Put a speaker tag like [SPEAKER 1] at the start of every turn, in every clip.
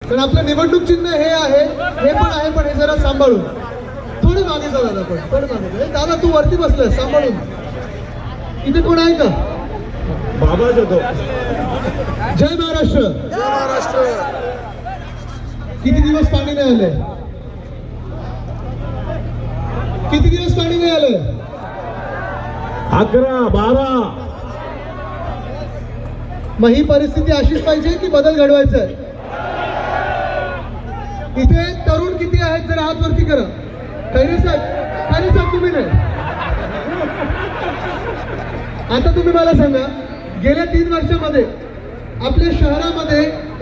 [SPEAKER 1] कारण आपलं निवडणूक चिन्ह हे आहे, हे पण आहे, पण हे जरा सांभाळून थोडे मागे जाऊ दादा, पण थोडे मागे जाऊ. दादा तू वरती बसलाय सांभाळून. इथे कोण आहे का?
[SPEAKER 2] बाबा जातो.
[SPEAKER 1] जय महाराष्ट्र.
[SPEAKER 3] जय महाराष्ट्र.
[SPEAKER 1] किती दिवस पाणी नाही आले? किती दिवस पाणी नाही आलं?
[SPEAKER 2] 11, 12.
[SPEAKER 1] मग ही परिस्थिती अशीच पाहिजे की बदल घडवायचा आहे? इथे तरुण किती आहेत जरा हात वरती करा. खैरे साहेब तुम्ही नाही. आता तुम्ही मला सांगा, गेल्या 3 वर्षामध्ये आपल्या शहरामध्ये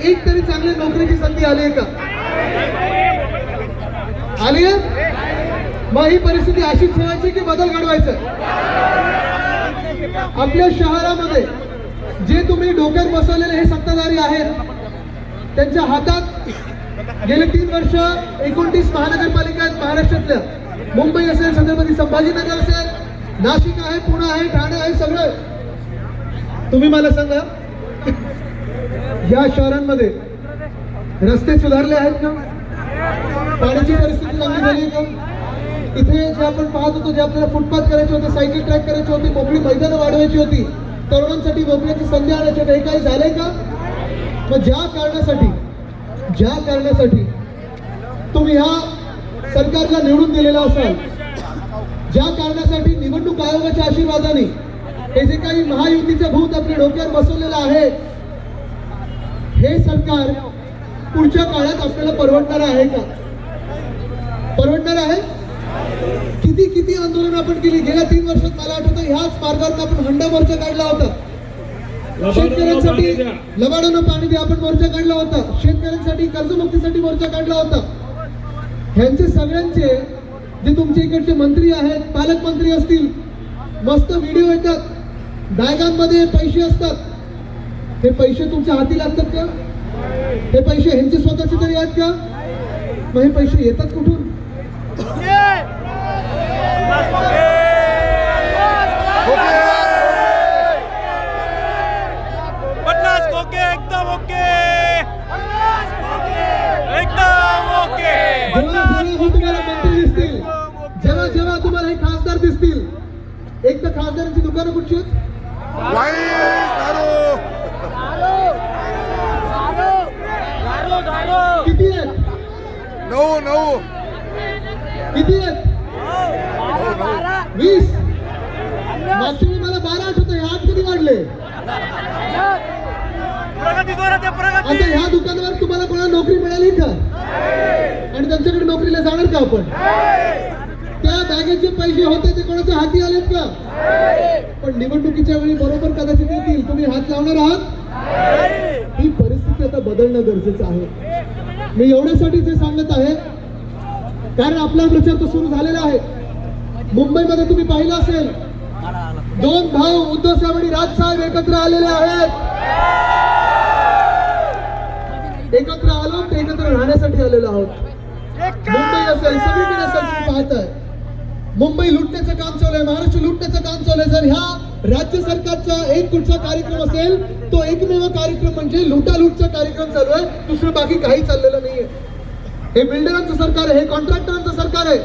[SPEAKER 1] एक तरी चांगली नोकरीची संधी आली आहे का? आली आहे? मग ही परिस्थिती अशीच ठेवायची की बदल घडवायचा? आपल्या शहरामध्ये जे तुम्ही डोक्यात बसवलेले हे सत्ताधारी आहेत, त्यांच्या हातात गेले 3 वर्ष 29 महानगरपालिका आहेत महाराष्ट्रातल्या. मुंबई असेल, छत्रपती संभाजीनगर असेल, नाशिक आहे, पुणे आहे, ठाणे आहे, सगळं. तुम्ही मला सांगा, या शहरांमध्ये रस्ते सुधारले आहेत का? पाण्याची परिस्थिती चांगली झाली का? इथे जे आपण पाहत होतो, जे आपल्याला फुटपाथ करायचे होते, सायकल ट्रॅक करायचे होते, मोकळी मैदानं वाढवायची होती, तरुणांसाठी नोकरीची संधी आणायची होती, हे काही झालंय का? मग ज्या कारणासाठी तुम्ही ह्या सरकारला निवडून दिलेला असाल, ज्या कारणासाठी निवडणूक आयोगाच्या आशीर्वादाने हे जे काही महायुतीचं भूत आपल्या डोक्यावर बसवलेलं आहे, हे सरकार पुढच्या काळात आपल्याला परवडणार आहे का? परवडणार आहे? किती आंदोलन आपण केली गेल्या 3 वर्षात. मला आठवतं ह्याच मार्गावर आपण हंडा मोर्चा काढला होता. शेतकऱ्यांसाठी लबाडानं पाणी द्या आपण मोर्चा काढला होता. शेतकऱ्यांसाठी कर्जमुक्तीसाठी मोर्चा काढला होता. ह्यांचे सगळ्यांचे जे तुमच्या इकडचे मंत्री आहेत, पालकमंत्री असतील, मस्त व्हिडिओ येतात, बॅगांमध्ये पैसे असतात. हे पैसे तुमच्या हाती लागतात का? हे पैसे ह्यांचे स्वतःचे तरी आहेत का? मग हे पैसे येतात कुठून? जेव्हा तुम्हाला हे खासदार दिसतील, एक तर खासदारांची दुकानं कुठची आहेत? किती आहेत?
[SPEAKER 3] 9.
[SPEAKER 1] किती आहेत? 20. मागच्या वेळी मला 12 आठवतं, हे आज कधी वाढले? आता ह्या दुकानावर तुम्हाला कोणाला नोकरी मिळाली का? आणि त्यांच्याकडे नोकरीला जाणार का आपण? त्या बॅगेचे पैसे होते ते कोणाच्या हाती आलेत का? पण निवडणुकीच्या वेळी बरोबर कदाचित येतील, तुम्ही हात लावणार आहात. ही परिस्थिती आता बदलणं गरजेचं आहे. मी एवढ्यासाठीच हे सांगत आहे, कारण आपला प्रचार तर सुरू झालेला आहे. मुंबईमध्ये तुम्ही पाहिलं असेल, 2 भाऊ उद्धव साहेब आणि राज साहेब एकत्र आलेले आहेत. एकत्र आलो ते एकत्र राहण्यासाठी आलेलो आहोत. मुंबई असेल, सगळीकडे असेल, तुम्ही पाहताय मुंबई लुटण्याचं काम चालू आहे, महाराष्ट्र लुटण्याचं काम चालू आहे. जर ह्या राज्य सरकारचा एक कुठचा कार्यक्रम असेल, तो एकमेव कार्यक्रम म्हणजे लुटालूटचा कार्यक्रम चालू आहे. दुसरं बाकी काही चाललेलं नाहीये. हे बिल्डरांचं सरकार आहे, हे कॉन्ट्रॅक्टरांचं सरकार आहे,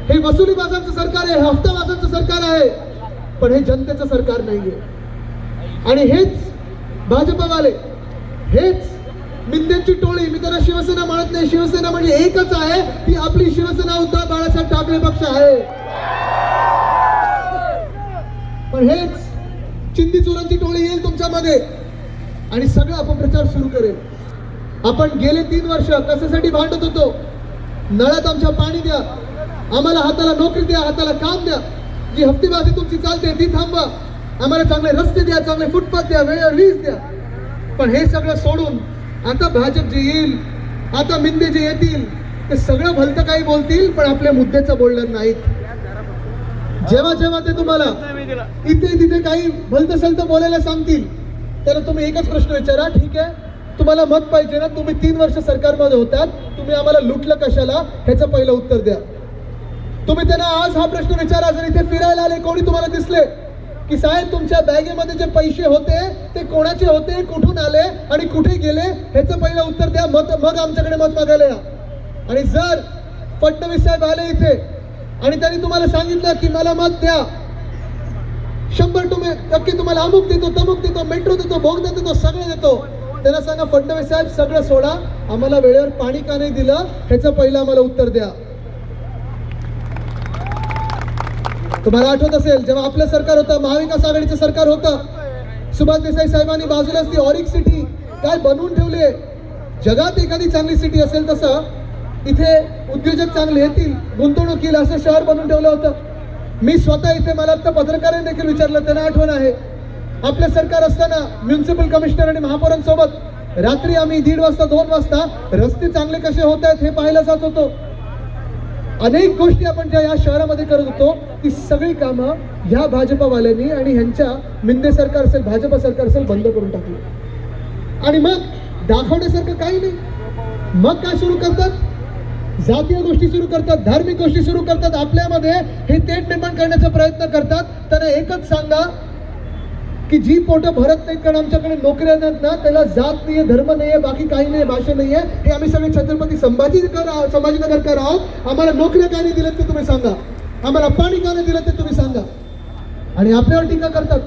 [SPEAKER 1] हे वसुलीबाजांचं सरकार आहे, हे हफ्ताबाजांचं सरकार आहे, पण हे जनतेचं सरकार नाहीये. आणि हेच भाजपवाले, हेच मिंदेंची टोळी, मी त्यांना शिवसेना म्हणत नाही, शिवसेना म्हणजे एकच आहे, ती आपली शिवसेना उद्धव बाळासाहेब ठाकरे पक्ष आहे. पण हेच चिंदी चोरांची टोळी येईल तुमच्यामध्ये आणि सगळं अपप्रचार सुरू करेल. आपण गेले 3 वर्ष कशासाठी भांडत होतो? नळात आमच्या पाणी द्या, आम्हाला हाताला नोकरी द्या, हाताला काम द्या, जी हफ्तेबाजी तुमची चालते ती थांबवा, आम्हाला चांगले रस्ते द्या, चांगले फुटपाथ द्या, वेळेवर वीज द्या. पण हे सगळं सोडून आता भाजप जे येईल, आता मिंदे जे येतील, ते सगळं भलतं काही बोलतील, पण आपल्या मुद्द्याचं बोलणार नाहीत. जेव्हा ते तुम्हाला इथे तिथे काही भलतं सलतं बोलायला सांगतील, तर तुम्ही एकच प्रश्न विचारा, ठीक आहे तुम्हाला मत पाहिजे ना, तुम्ही 3 वर्ष सरकारमध्ये होतात, तुम्ही आम्हाला लुटलं कशाला, ह्याचं पहिलं उत्तर द्या. तुम्ही त्यांना आज हा प्रश्न विचारा. जर इथे फिरायला आले कोणी तुम्हाला दिसले, की साहेब तुमच्या बॅगेमध्ये जे पैसे होते ते कोणाचे होते, कुठून आले आणि कुठे गेले, ह्याचं पहिलं उत्तर द्या, मग आमच्याकडे मत मागायला या. आणि जर फडणवीस साहेब आले इथे आणि त्यांनी तुम्हाला सांगितलं की मला मत द्या, 100% तुम्हाला अमुक देतो, तमुक देतो, मेट्रो देतो, बोगदा देतो, सगळं देतो, त्यांना सांगा फडणवीस साहेब सगळं सोडा, आम्हाला वेळेवर पाणी का नाही दिलं ह्याचं पहिलं आम्हाला उत्तर द्या. तुम्हाला आठवत असेल जेव्हा आपलं सरकार होतं, महाविकास आघाडीचं सरकार होतं, सुभाष देसाई साहेबांनी बाजूलाच ती ऑरिक सिटी काय बनवून ठेवली आहे. जगात एखादी चांगली सिटी असेल तसं इथे उद्योजक चांगले येतील, गुंतवणूक येईल असं शहर बनवून ठेवलं होतं. मी स्वतः इथे, मला आता पत्रकारांनी देखील विचारलं, त्यांना आठवण आहे आपलं सरकार असताना म्युन्सिपल कमिशनर आणि महापौरांसोबत रात्री आम्ही 1:30 वाजता 2 वाजता रस्ते चांगले कसे होत आहेत हे पाहायला जात होतो. अनेक गोष्टी आपण ज्या या शहरामध्ये करत होतो ती सगळी कामं ह्या भाजपवाल्यांनी आणि ह्यांच्या मिंदे सरकार असेल, भाजप सरकार असेल, बंद करून टाकली. आणि मग दाखवण्यासारखं काही नाही. मग काय सुरू करतात? जातीय गोष्टी सुरू करतात, धार्मिक गोष्टी सुरू करतात, आपल्यामध्ये हे तेढ निर्माण करण्याचा प्रयत्न करतात. त्यांना एकच सांगा की जी पोटं भरत नाहीत कारण आमच्याकडे नोकऱ्या नाहीत ना, त्याला जात नाहीये, धर्म नाहीये, बाकी काही नाही, भाषा नाहीये. हे आम्ही सगळे छत्रपती संभाजीनगरकर आहोत. आम्हाला नोकऱ्या का नाही दिल्यात ते तुम्ही सांगा, आम्हाला पाणी का नाही दिलं ते तुम्ही सांगा. आणि आपल्यावर टीका करतात.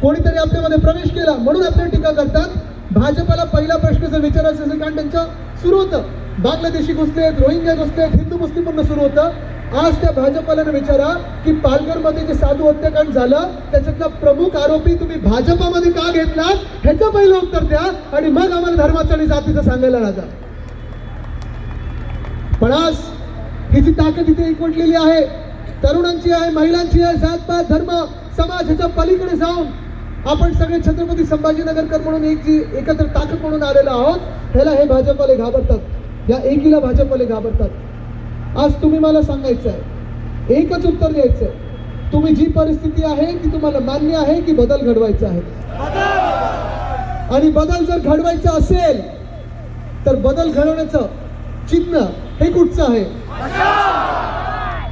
[SPEAKER 1] कोणीतरी आपल्यामध्ये प्रवेश केला म्हणून आपल्यावर टीका करतात. भाजपला पहिला प्रश्न जर विचारायचा असेल, कारण त्यांचं सुरू होतं बांगलादेशी घुसलेत, रोहिंग्या घुसलेत, हिंदू मुस्लिम म्हणून सुरू होतं. आज त्या भाजपाला विचारा की पालघरमध्ये जे साधू हत्याकांड झालं त्याच्यातला प्रमुख आरोपी तुम्ही भाजपामध्ये का घेतलात ह्याचं पहिलं उत्तर द्या आणि मग आम्हाला धर्माचं आणि जातीचं सांगायला लागा. पण आज ही जी ताकद इथे एकवटलेली आहे, तरुणांची आहे, महिलांची आहे, जातपात धर्म समाज ह्याच्या पलीकडे जाऊन आपण सगळे छत्रपती संभाजीनगरकर म्हणून एकत्र ताकद म्हणून आलेलो आहोत. ह्याला हे भाजपवाले घाबरतात, या एकीला भाजपवाले घाबरतात. आज तुम्ही मला सांगायचं आहे, एकच उत्तर द्यायचं आहे, तुम्ही जी परिस्थिती आहे ती तुम्हाला मान्य आहे की बदल घडवायचा आहे? आणि बदल जर घडवायचा असेल तर बदल घडवण्याचं चिन्ह हे कुठचं आहे?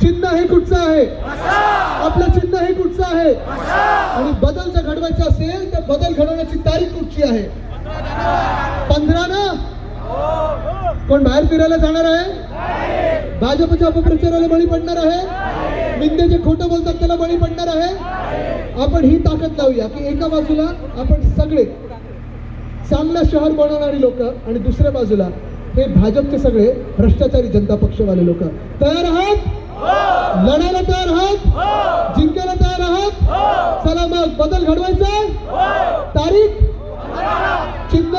[SPEAKER 1] चिन्ह हे कुठचं आहे? आपलं चिन्ह हे कुठचं आहे? आणि बदल जर घडवायचा असेल तर बदल घडवण्याची तारीख कुठची आहे? 15 ना? कोण बाहेर फिरायला जाणार आहे? भाजपच्या अपप्रचाराला बळी पडणार आहे? मिंदे जे खोटं बोलतात त्याला बळी पडणार आहे? आपण ही ताकद लावूया की एका बाजूला आपण सगळे चांगलं शहर बनवणारी लोक आणि दुसऱ्या बाजूला हे भाजपचे सगळे भ्रष्टाचारी जनता पक्षवाले लोक. तयार आहात? लढायला तयार आहात? जिंकायला तयार आहात? चला मग बदल घडवायचा, तारीख, चिन्ह.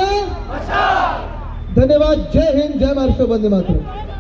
[SPEAKER 1] धन्यवाद. जय हिंद, जय महाराष्ट्र, वंदे मातरम.